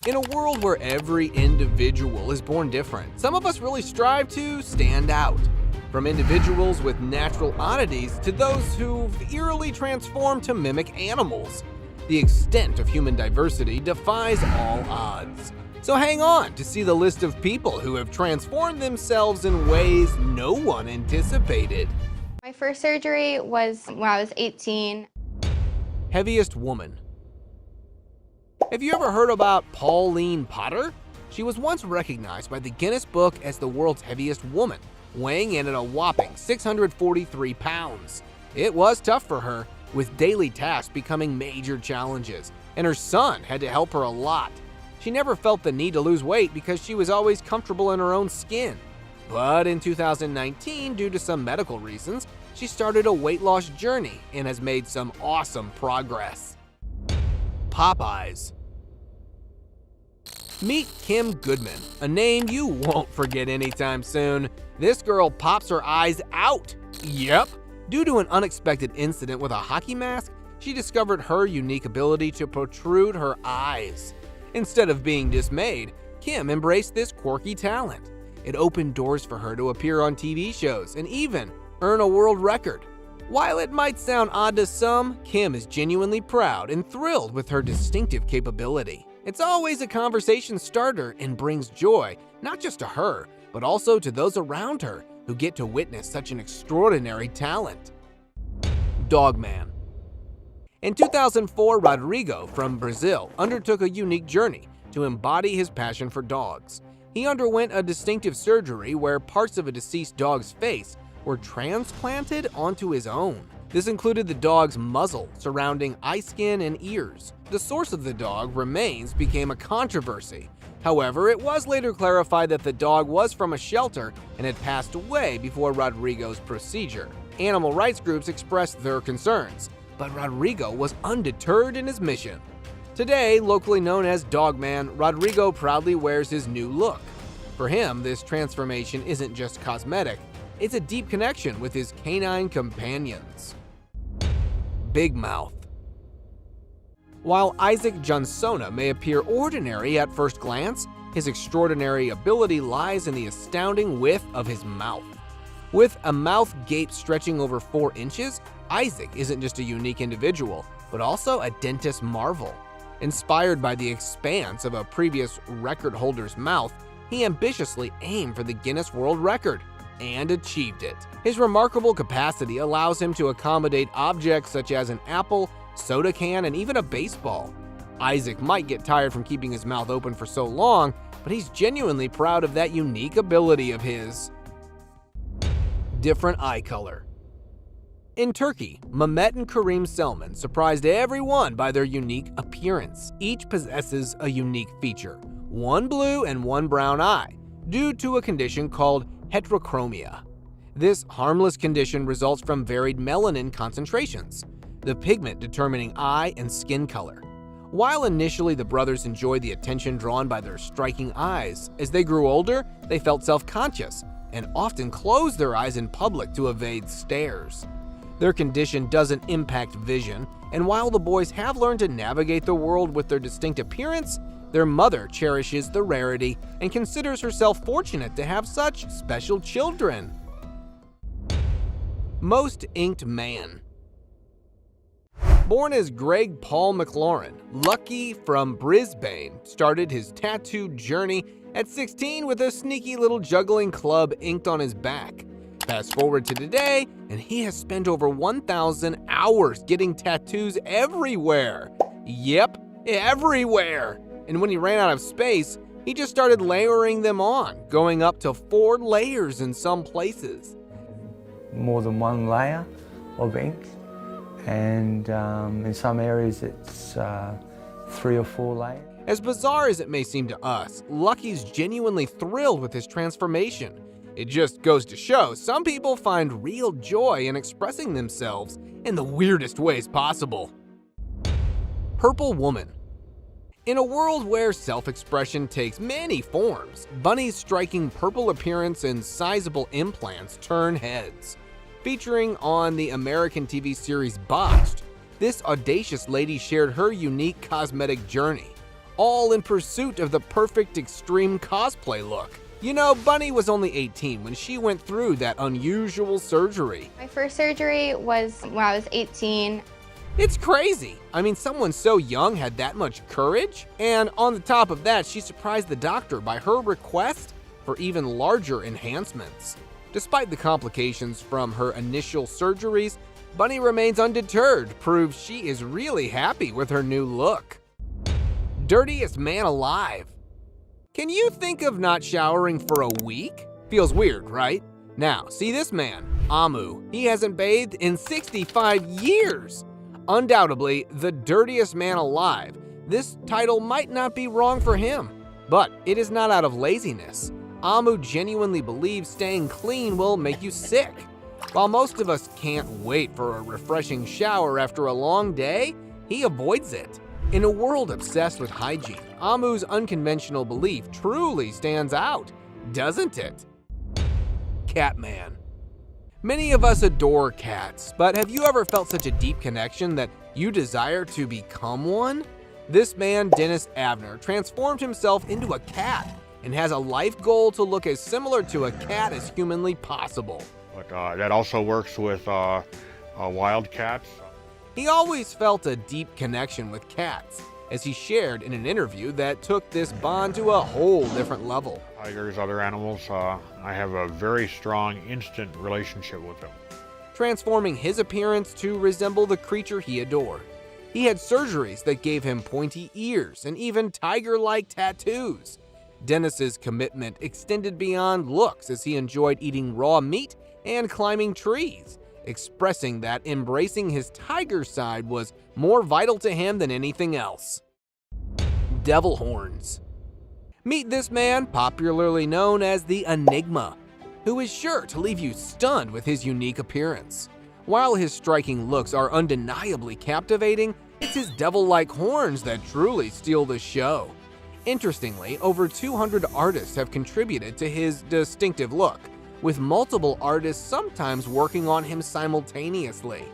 In a world where every individual is born different, some of us really strive to stand out. From individuals with natural oddities to those who've eerily transformed to mimic animals. The extent of human diversity defies all odds. So hang on to see the list of people who have transformed themselves in ways no one anticipated. My first surgery was when I was 18. Heaviest woman. Have you ever heard about Pauline Potter? She was once recognized by the Guinness Book as the world's heaviest woman, weighing in at a whopping 643 pounds. It was tough for her, with daily tasks becoming major challenges, and her son had to help her a lot. She never felt the need to lose weight because she was always comfortable in her own skin. But in 2019, due to some medical reasons, she started a weight loss journey and has made some awesome progress. Popeyes. Meet Kim Goodman, a name you won't forget anytime soon. This girl pops her eyes out. Yep. Due to an unexpected incident with a hockey mask, she discovered her unique ability to protrude her eyes. Instead of being dismayed, Kim embraced this quirky talent. It opened doors for her to appear on TV shows and even earn a world record. While it might sound odd to some, Kim is genuinely proud and thrilled with her distinctive capability. It's always a conversation starter and brings joy, not just to her, but also to those around her who get to witness such an extraordinary talent. Dogman. In 2004, Rodrigo from Brazil undertook a unique journey to embody his passion for dogs. He underwent a distinctive surgery where parts of a deceased dog's face were transplanted onto his own. This included the dog's muzzle, surrounding eye skin and ears. The source of the dog remains became a controversy. However, it was later clarified that the dog was from a shelter and had passed away before Rodrigo's procedure. Animal rights groups expressed their concerns, but Rodrigo was undeterred in his mission. Today, locally known as Dogman, Rodrigo proudly wears his new look. For him, this transformation isn't just cosmetic, it's a deep connection with his canine companions. Big Mouth. While Isaac Jansona may appear ordinary at first glance, his extraordinary ability lies in the astounding width of his mouth. With a mouth gape stretching over 4 inches, Isaac isn't just a unique individual, but also a dentist marvel. Inspired by the expanse of a previous record holder's mouth, he ambitiously aimed for the Guinness World Record and achieved it. His remarkable capacity allows him to accommodate objects such as an apple, soda can, and even a baseball. Isaac might get tired from keeping his mouth open for so long, but he's genuinely proud of that unique ability of his. Different eye color. In Turkey, Mehmet and Karim Selman surprised everyone by their unique appearance. Each possesses a unique feature, one blue and one brown eye, due to a condition called heterochromia. This harmless condition results from varied melanin concentrations, the pigment determining eye and skin color. While initially the brothers enjoyed the attention drawn by their striking eyes, as they grew older, they felt self-conscious and often closed their eyes in public to evade stares. Their condition doesn't impact vision, and while the boys have learned to navigate the world with their distinct appearance, their mother cherishes the rarity and considers herself fortunate to have such special children. Most inked man. Born as Greg Paul McLaurin, Lucky from Brisbane started his tattoo journey at 16 with a sneaky little juggling club inked on his back. Fast forward to today, and he has spent over 1,000 hours getting tattoos everywhere. Yep, everywhere. And when he ran out of space, he just started layering them on, going up to 4 layers in some places. More than 1 layer of ink, and in some areas it's 3 or 4 layers. As bizarre as it may seem to us, Lucky's genuinely thrilled with his transformation. It just goes to show some people find real joy in expressing themselves in the weirdest ways possible. Purple Woman. In a world where self-expression takes many forms, Bunny's striking purple appearance and sizable implants turn heads. Featuring on the American TV series Botched, this audacious lady shared her unique cosmetic journey. all in pursuit of the perfect extreme cosplay look. You know, Bunny was only 18 when she went through that unusual surgery. My first surgery was when I was 18. It's crazy. I mean, someone so young had that much courage. And on the top of that, she surprised the doctor by her request for even larger enhancements. Despite the complications from her initial surgeries, Bunny remains undeterred, proves she is really happy with her new look. Dirtiest man alive. Can you think of not showering for a week? Feels weird, right? Now, see this man, Amu. He hasn't bathed in 65 years. Undoubtedly, the dirtiest man alive. This title might not be wrong for him, but it is not out of laziness. Amu genuinely believes staying clean will make you sick. While most of us can't wait for a refreshing shower after a long day, he avoids it. In a world obsessed with hygiene, Amu's unconventional belief truly stands out, doesn't it? Catman. Many of us adore cats, but have you ever felt such a deep connection that you desire to become one? This man, Dennis Abner, transformed himself into a cat and has a life goal to look as similar to a cat as humanly possible. But that also works with wild cats. He always felt a deep connection with cats, as he shared in an interview that took this bond to a whole different level. Tigers, other animals, I have a very strong instant relationship with them. Transforming his appearance to resemble the creature he adored. He had surgeries that gave him pointy ears and even tiger-like tattoos. Dennis's commitment extended beyond looks as he enjoyed eating raw meat and climbing trees, expressing that embracing his tiger side was more vital to him than anything else. Devil horns. Meet this man, popularly known as the Enigma, who is sure to leave you stunned with his unique appearance. While his striking looks are undeniably captivating, it's his devil-like horns that truly steal the show. Interestingly, over 200 artists have contributed to his distinctive look, with multiple artists sometimes working on him simultaneously.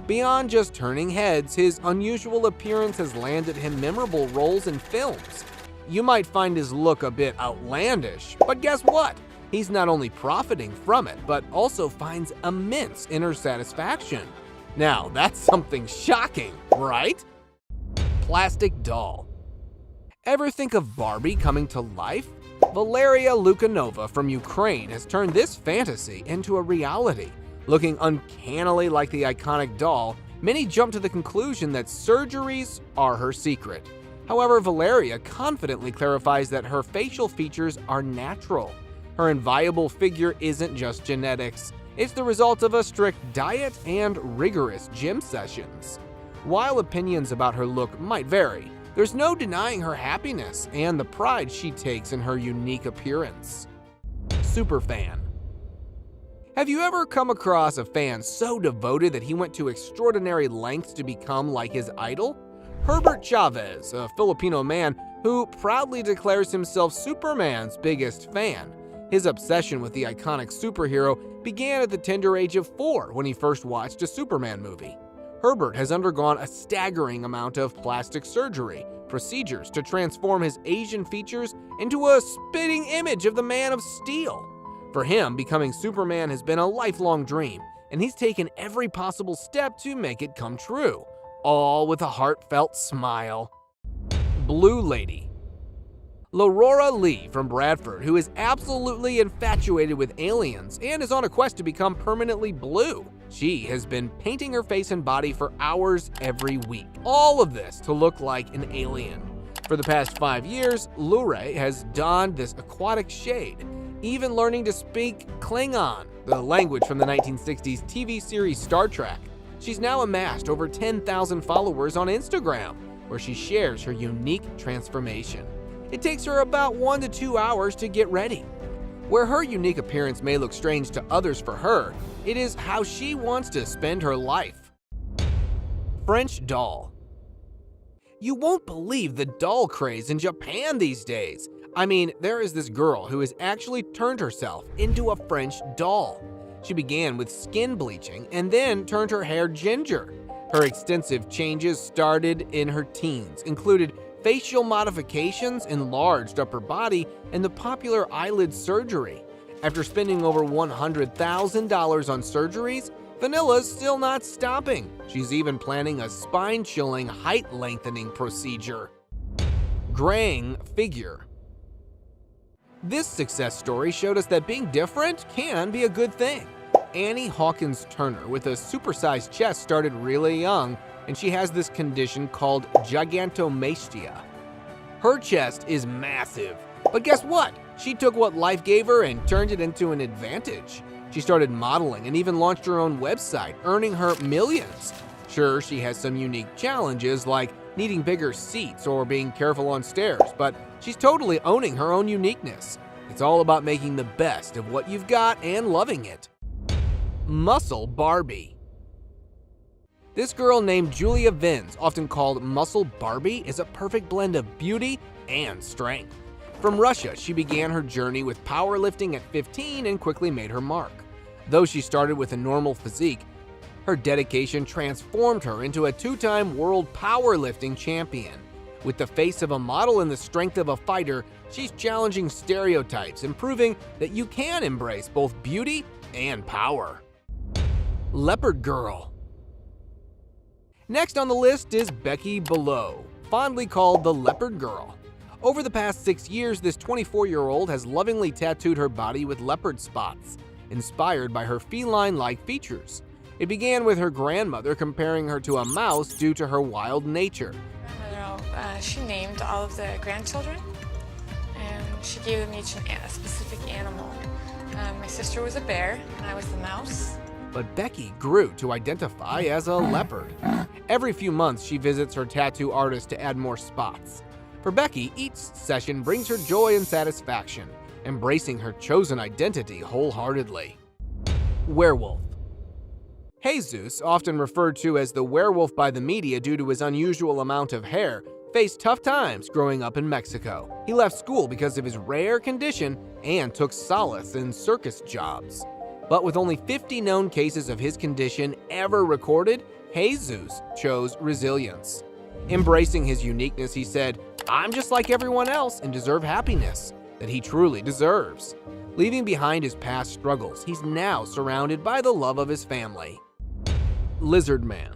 Beyond just turning heads, his unusual appearance has landed him memorable roles in films. You might find his look a bit outlandish, but guess what? He's not only profiting from it, but also finds immense inner satisfaction. Now, that's something shocking, right? Plastic doll. Ever think of Barbie coming to life? Valeria Lukyanova from Ukraine has turned this fantasy into a reality. Looking uncannily like the iconic doll, many jump to the conclusion that surgeries are her secret. However, Valeria confidently clarifies that her facial features are natural. Her inviolable figure isn't just genetics, it's the result of a strict diet and rigorous gym sessions. While opinions about her look might vary, there's no denying her happiness and the pride she takes in her unique appearance. Superfan. Have you ever come across a fan so devoted that he went to extraordinary lengths to become like his idol? Herbert Chavez, a Filipino man who proudly declares himself Superman's biggest fan. His obsession with the iconic superhero began at the tender age of 4 when he first watched a Superman movie. Herbert has undergone a staggering amount of plastic surgery procedures to transform his Asian features into a spitting image of the Man of Steel. For him, becoming Superman has been a lifelong dream, and he's taken every possible step to make it come true, all with a heartfelt smile. Blue Lady. L'aurora Lee from Bradford, who is absolutely infatuated with aliens and is on a quest to become permanently blue. She has been painting her face and body for hours every week. All of this to look like an alien. For the past 5 years, Lure has donned this aquatic shade, even learning to speak Klingon, the language from the 1960s TV series Star Trek. She's now amassed over 10,000 followers on Instagram, where she shares her unique transformation. It takes her about 1 to 2 hours to get ready. Where her unique appearance may look strange to others, for her, it is how she wants to spend her life. French doll. You won't believe the doll craze in Japan these days. I mean, there is this girl who has actually turned herself into a French doll. She began with skin bleaching and then turned her hair ginger. Her extensive changes started in her teens, included facial modifications, enlarged upper body, and the popular eyelid surgery. After spending over $100,000 on surgeries, Fanilla's still not stopping. She's even planning a spine-chilling, height-lengthening procedure. Graying figure. This success story showed us that being different can be a good thing. Annie Hawkins Turner, with a supersized chest, started really young, and she has this condition called gigantomastia. Her chest is massive, but guess what? She took what life gave her and turned it into an advantage. She started modeling and even launched her own website, earning her millions. Sure, she has some unique challenges like needing bigger seats or being careful on stairs, but she's totally owning her own uniqueness. It's all about making the best of what you've got and loving it. Muscle Barbie. This girl named Julia Vins, often called Muscle Barbie, is a perfect blend of beauty and strength. From Russia, she began her journey with powerlifting at 15 and quickly made her mark. Though she started with a normal physique, her dedication transformed her into a two-time world powerlifting champion. With the face of a model and the strength of a fighter, she's challenging stereotypes and proving that you can embrace both beauty and power. Leopard Girl. Next on the list is Becky Below, fondly called the Leopard Girl. Over the past 6 years, this 24-year-old has lovingly tattooed her body with leopard spots, inspired by her feline-like features. It began with her grandmother comparing her to a mouse due to her wild nature. She named all of the grandchildren, and she gave them each a specific animal. My sister was a bear, and I was the mouse. But Becky grew to identify as a leopard. Every few months, she visits her tattoo artist to add more spots. For Becky, each session brings her joy and satisfaction, embracing her chosen identity wholeheartedly. Werewolf. Jesus, often referred to as the werewolf by the media due to his unusual amount of hair, faced tough times growing up in Mexico. He left school because of his rare condition and took solace in circus jobs. But with only 50 known cases of his condition ever recorded, Jesus chose resilience. Embracing his uniqueness, he said, "I'm just like everyone else and deserve happiness that he truly deserves." Leaving behind his past struggles, he's now surrounded by the love of his family. Lizard Man.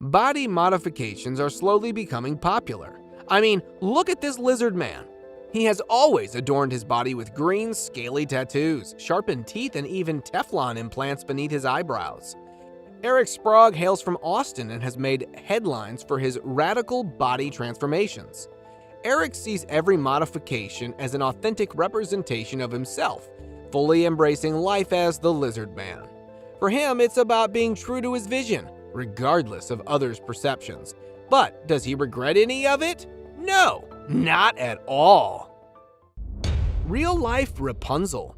Body modifications are slowly becoming popular. I mean, look at this lizard man. He has always adorned his body with green, scaly tattoos, sharpened teeth, and even Teflon implants beneath his eyebrows. Eric Sprague hails from Austin and has made headlines for his radical body transformations. Eric sees every modification as an authentic representation of himself, fully embracing life as the Lizard Man. For him, it's about being true to his vision, regardless of others' perceptions. But does he regret any of it? No, not at all. Real-life Rapunzel.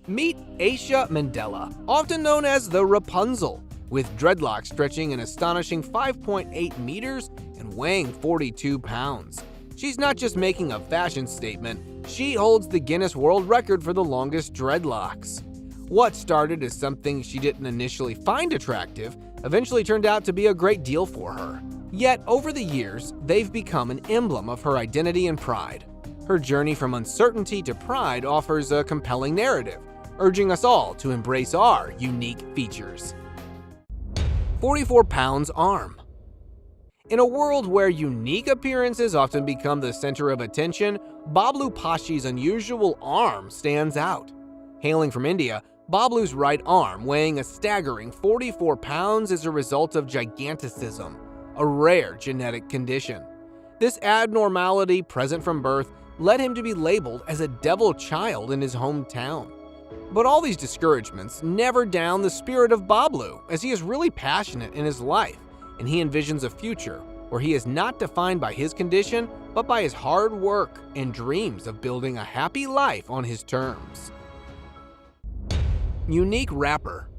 Meet Aisha Mandela, often known as the Rapunzel, with dreadlocks stretching an astonishing 5.8 meters and weighing 42 pounds. She's not just making a fashion statement, she holds the Guinness World Record for the longest dreadlocks. What started as something she didn't initially find attractive eventually turned out to be a great deal for her. Yet, over the years, they've become an emblem of her identity and pride. Her journey from uncertainty to pride offers a compelling narrative, urging us all to embrace our unique features. 44 pounds arm. In a world where unique appearances often become the center of attention, Bablu Pashi's unusual arm stands out. Hailing from India, Bablu's right arm, weighing a staggering 44 pounds, is a result of giganticism, a rare genetic condition. This abnormality, present from birth, led him to be labeled as a devil child in his hometown. But all these discouragements never down the spirit of Bablu, as he is really passionate in his life, and he envisions a future where he is not defined by his condition, but by his hard work and dreams of building a happy life on his terms. Unique rapper.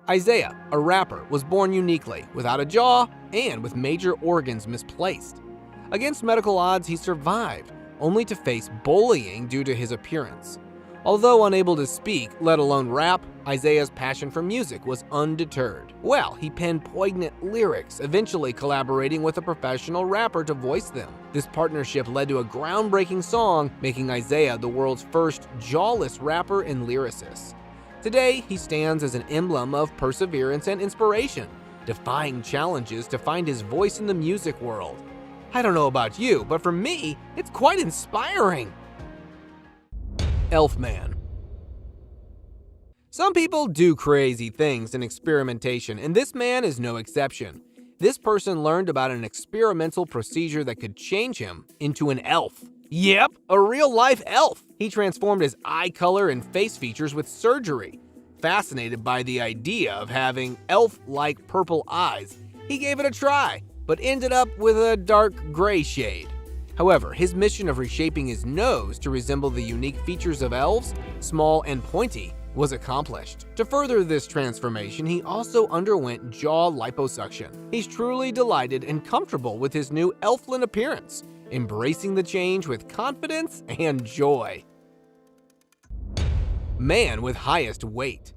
Isaiah, a rapper, was born uniquely, without a jaw and with major organs misplaced. Against medical odds, he survived, only to face bullying due to his appearance. Although unable to speak, let alone rap, Isaiah's passion for music was undeterred. Well, he penned poignant lyrics, eventually collaborating with a professional rapper to voice them. This partnership led to a groundbreaking song, making Isaiah the world's first jawless rapper and lyricist. Today, he stands as an emblem of perseverance and inspiration, defying challenges to find his voice in the music world. I don't know about you, but for me, it's quite inspiring. Elfman. Some people do crazy things in experimentation, and this man is no exception. This person learned about an experimental procedure that could change him into an elf. Yep, a real-life elf. He transformed his eye color and face features with surgery. Fascinated by the idea of having elf-like purple eyes, he gave it a try, but ended up with a dark gray shade. However, his mission of reshaping his nose to resemble the unique features of elves, small and pointy, was accomplished. To further this transformation, he also underwent jaw liposuction. He's truly delighted and comfortable with his new elflin appearance, embracing the change with confidence and joy. Man with highest weight.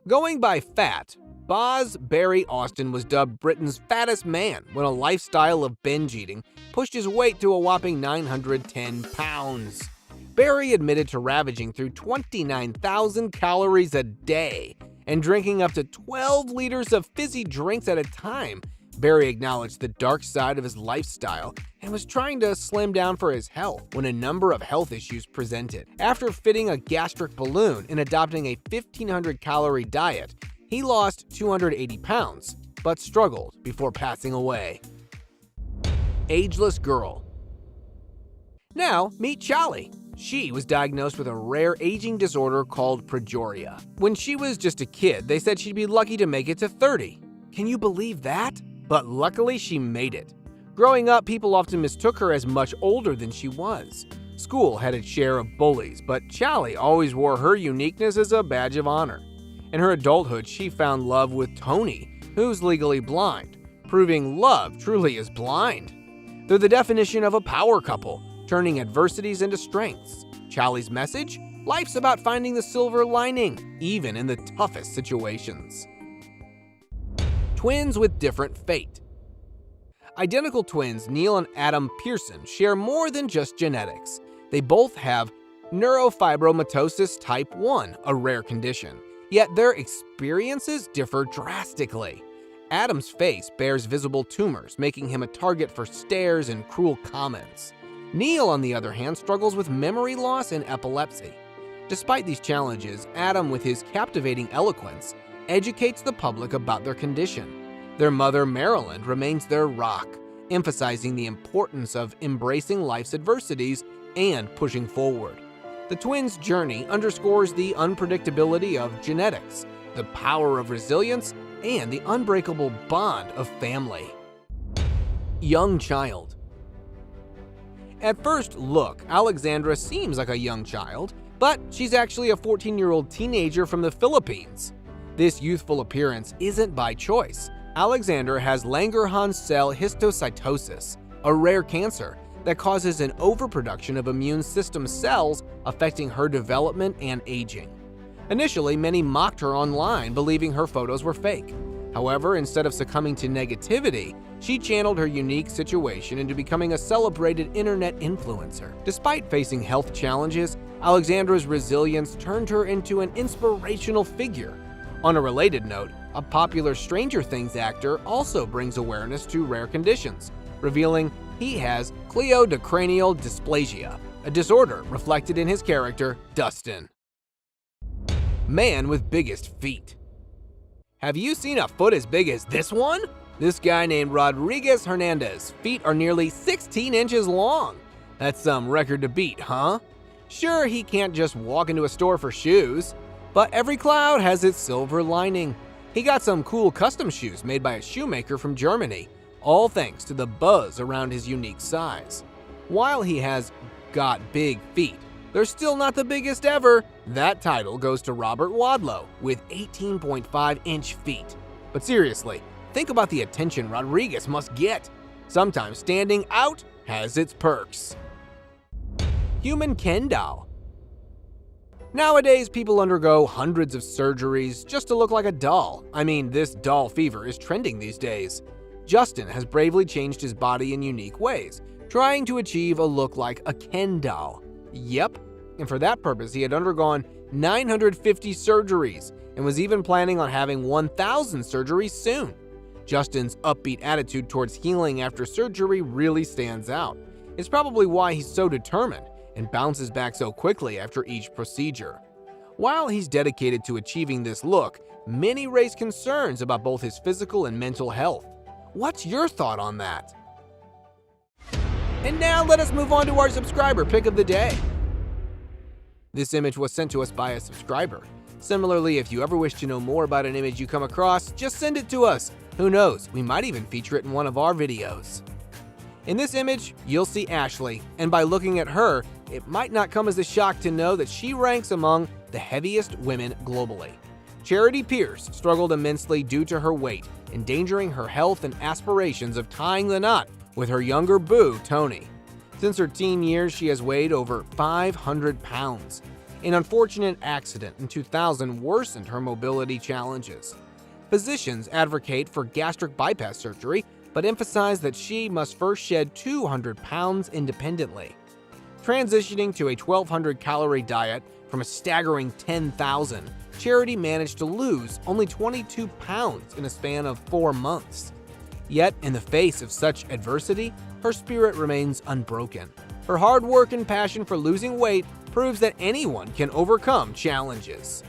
Going by fat, Boz Barry Austin was dubbed Britain's fattest man when a lifestyle of binge eating pushed his weight to a whopping 910 pounds. Barry admitted to ravaging through 29,000 calories a day and drinking up to 12 liters of fizzy drinks at a time. Barry acknowledged the dark side of his lifestyle and was trying to slim down for his health when a number of health issues presented. After fitting a gastric balloon and adopting a 1,500-calorie diet, he lost 280 pounds, but struggled before passing away. Ageless girl. Now, meet Charlie. She was diagnosed with a rare aging disorder called progeria. When she was just a kid, they said she'd be lucky to make it to 30. Can you believe that? But luckily, she made it. Growing up, people often mistook her as much older than she was. School had its share of bullies, but Charlie always wore her uniqueness as a badge of honor. In her adulthood, she found love with Tony, who's legally blind, proving love truly is blind. They're the definition of a power couple, turning adversities into strengths. Charlie's message? Life's about finding the silver lining, even in the toughest situations. Twins with different fate. Identical twins Neil and Adam Pearson share more than just genetics. They both have neurofibromatosis type 1, a rare condition. Yet their experiences differ drastically. Adam's face bears visible tumors, making him a target for stares and cruel comments. Neil, on the other hand, struggles with memory loss and epilepsy. Despite these challenges, Adam, with his captivating eloquence, educates the public about their condition. Their mother, Marilyn, remains their rock, emphasizing the importance of embracing life's adversities and pushing forward. The twins' journey underscores the unpredictability of genetics, the power of resilience, and the unbreakable bond of family. Young child. At first look, Alexandra seems like a young child, but she's actually a 14-year-old teenager from the Philippines. This youthful appearance isn't by choice. Alexandra has Langerhans cell histocytosis, a rare cancer that causes an overproduction of immune system cells affecting her development and aging. Initially, many mocked her online, believing her photos were fake. However, instead of succumbing to negativity, she channeled her unique situation into becoming a celebrated internet influencer. Despite facing health challenges, Alexandra's resilience turned her into an inspirational figure. On a related note, a popular Stranger Things actor also brings awareness to rare conditions, revealing he has cleidocranial dysplasia, a disorder reflected in his character, Dustin. Man with biggest feet. Have you seen a foot as big as this one? This guy named Rodriguez Hernandez. Feet are nearly 16 inches long. That's some record to beat, huh? Sure, he can't just walk into a store for shoes, but every cloud has its silver lining. He got some cool custom shoes made by a shoemaker from Germany, all thanks to the buzz around his unique size. While he has got big feet, they're still not the biggest ever. That title goes to Robert Wadlow with 18.5-inch feet. But seriously, think about the attention Rodriguez must get. Sometimes standing out has its perks. Human Ken doll. Nowadays, people undergo hundreds of surgeries just to look like a doll. I mean, this doll fever is trending these days. Justin has bravely changed his body in unique ways, trying to achieve a look like a Ken doll. Yep, and for that purpose, he had undergone 950 surgeries and was even planning on having 1,000 surgeries soon. Justin's upbeat attitude towards healing after surgery really stands out. It's probably why he's so determined and bounces back so quickly after each procedure. While he's dedicated to achieving this look, many raise concerns about both his physical and mental health. What's your thought on that? And now let us move on to our subscriber pick of the day. This image was sent to us by a subscriber. Similarly, if you ever wish to know more about an image you come across, just send it to us. Who knows, we might even feature it in one of our videos. In this image, you'll see Ashley, and by looking at her, it might not come as a shock to know that she ranks among the heaviest women globally. Charity Pierce struggled immensely due to her weight, endangering her health and aspirations of tying the knot with her younger boo, Tony. Since her teen years, she has weighed over 500 pounds. An unfortunate accident in 2000 worsened her mobility challenges. Physicians advocate for gastric bypass surgery, but emphasize that she must first shed 200 pounds independently. Transitioning to a 1,200-calorie diet from a staggering 10,000, Charity managed to lose only 22 pounds in a span of 4 months. Yet, in the face of such adversity, her spirit remains unbroken. Her hard work and passion for losing weight proves that anyone can overcome challenges.